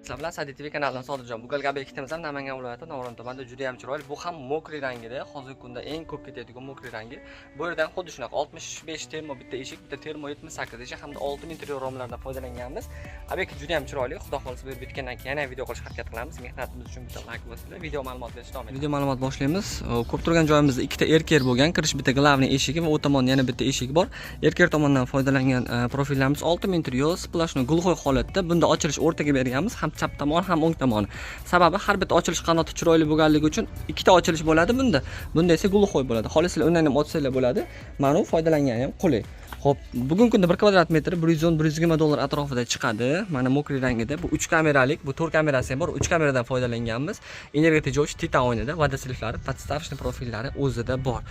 Sizlar bilan Sadi TV kanalidan Sodirjon. Bu galgi obyektimiz ham Namangan viloyati Navoron tumanida juda ham chiroyli. Bu ham mokriy rangida, hozirgi kunda eng ko'p ketadigan mokriy rangi. Bu yerdan xuddi shunaqa 65 termo bitta eshik, bitta termo 78 eshik hamda 6 interior romlardan foydalanganmiz. Obyekt juda ham chiroyli. Xudo xolisa bu bitgandan keyin yana video qilishga harakat qilamiz. Mehnatimiz uchun bitta like bosinglar. Video ma'lumot berishni davom etamiz. Video ma'lumot boshlaymiz. Ko'p turgan joyimizda ikkita erker bo'lgan, kirish bitta glavniy eshigi va u tomonda yana bitta eshik bor. Erker tomonidan foydalangan profillarimiz 6 interior, splashni gulxo'y holatda. Bunda ochilish o'rtaga berganmiz, ham chap tomon ham o'ng tomoni. Sababi har bitta ochilish qanoti chiroyli bo'lganligi uchun ikkita ochilish bo'ladi bunda. Bunda esa gulxo'y bo'ladi. Xolislar undan ham ochsanglar bo'ladi. Mana bu foydalangani ham qulay. Xo'p, bugungi kunda 1 kvadrat metr 110-120 dollar atrofida chiqadi. Mana mokriy rangida. Bu 3 kameralik, bu 4 kamerasi ham bor. 3 kameradan foydalanganmiz. Energiya tejovchi titan o'yinida, voda siliflari, podstavочный profillari o'zida bor.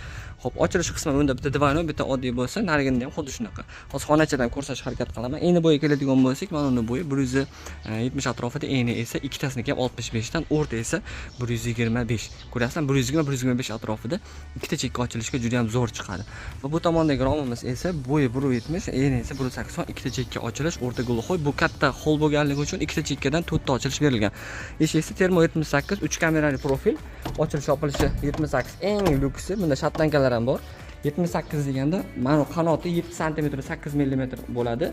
Xo'p, ochilish qismi bunda bitta divanoy, bitta oddiy bo'lsa, narigida ham xuddi shunaqa. Hozir xonachadan ko'rsatishga harakat qilaman. Eni bo'yi keladigan bo'lsak, mana uni bo'yi 170 atrofida, eni esa ikkitasiniki ham 65 dan, o'rta esa 125. Ko'rasizlar, 120-125 atrofida ikkita chekka ochilishga juda ham zo'r chiqadi. Va bu tomondagi romimiz esa bo'yi 170, eni esa 180, ikkita chekka ochilish, o'rta gulxo'y. Bu katta hol bo'lganligi uchun ikkita chekkadan 4 ta ochilish berilgan. Eshik esa termo 78, 3 kamerali profil, ochilish yopilishi 78 eng lyuksi. Bunda shatlankalar ham bor. 78 deganda mana qanoti 7 sm 8 mm bo'ladi.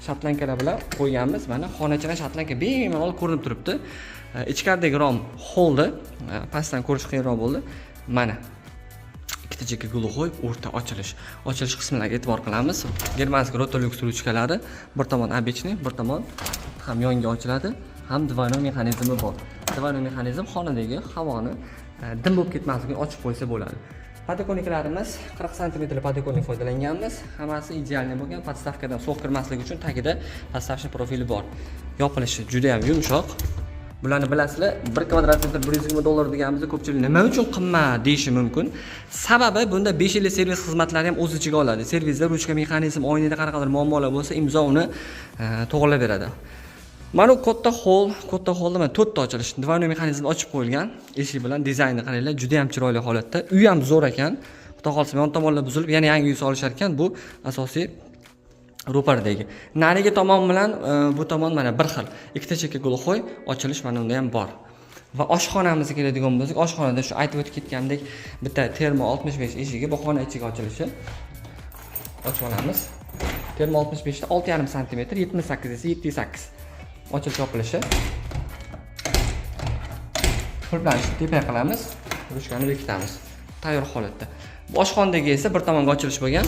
Shatlankalar bilan qo'yganmiz. Mana xonachadan shatlanka bemalol ko'rinib turibdi. Ichkaridagi rom holda, pastdan ko'rish qiyinroq bo'ldi. Mana ikkita chekka gulxo'y, o'rta ochilish. Ochilish qismlariga e'tibor qilamiz. Germanskiy Rotolux ruchkalari, bir tomon обычный, bir tomon ham yonga ochiladi, ham divanoy mexanizmi bor. Divanoy mexanizm xonadagi havoni dim bo'lib ketmasligini ochib qo'ysa bo'ladi. Podokniklarimiz 40 cm podoknik foydalanganmiz. Hammasi ideal bo'lgan. Podstavkadan sovuq kirmasligi uchun tagida podstavочный profili bor. Yopilishi juda ham yumshoq. Bularni bilasizlar, 1 kvadrat metr 120 dollar deganimizda ko'pchilik nima uchun qimmat deyishi mumkin. Sababi bunda 5 yillik servis xizmatlari ham o'z ichiga oladi. Servisda ruchka mexanizm, oynada qanaqadir muammolar bo'lsa, imzo uni to'g'rilab beradi. Mana katta holda mana 4 ta ochilish, divanoy mexanizmni ochib qo'yilgan. Eshik bilan dizaynni qaranglar, juda ham chiroyli holatda. Uy ham zo'r ekan. Xudo xolsa yon tomonlar buzilib, yana yangi uy solishar ekan. Bu asosiy ro'pardagi. Narigi tomon bilan bu tomon mana bir xil. Ikkita chekka gulxo'y, ochilish mana unda ham bor. Va oshxonamizga keladigan bo'lsak, oshxonada shu aytib o'tib ketgandek bitta termo 65 eshigi, bu xona ichiga ochilishi. Ochib olamiz. Termo 65 da 6,5 cm, 78 esa 7,8. Ochilish yopilishi. Pullanishni tepa qilamiz, ruchkani bekitamiz. Tayyor holatda. Oshxonadagi esa bir tomonga ochilish bo'lgan.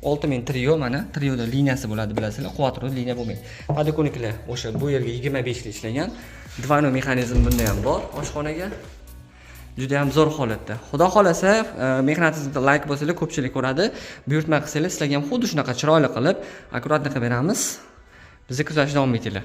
6000 trio, mana trioda liniyasi bo'ladi, bilasizlar, quattro liniya bo'lmaydi. Podokniklar o'sha bu yerga 25 ta ishlagan. Divanoy mexanizm bunda ham bor oshxonaga. Juda ham zo'r holatda. Xudo xolasa, mehnatingizni like bosinglar, ko'pchilik ko'radi. Buyurtma qilsanglar, sizlarga ham xuddi shunaqa chiroyli qilib, akkuratni qilib beramiz. Bizni kuzatishda davom etinglar.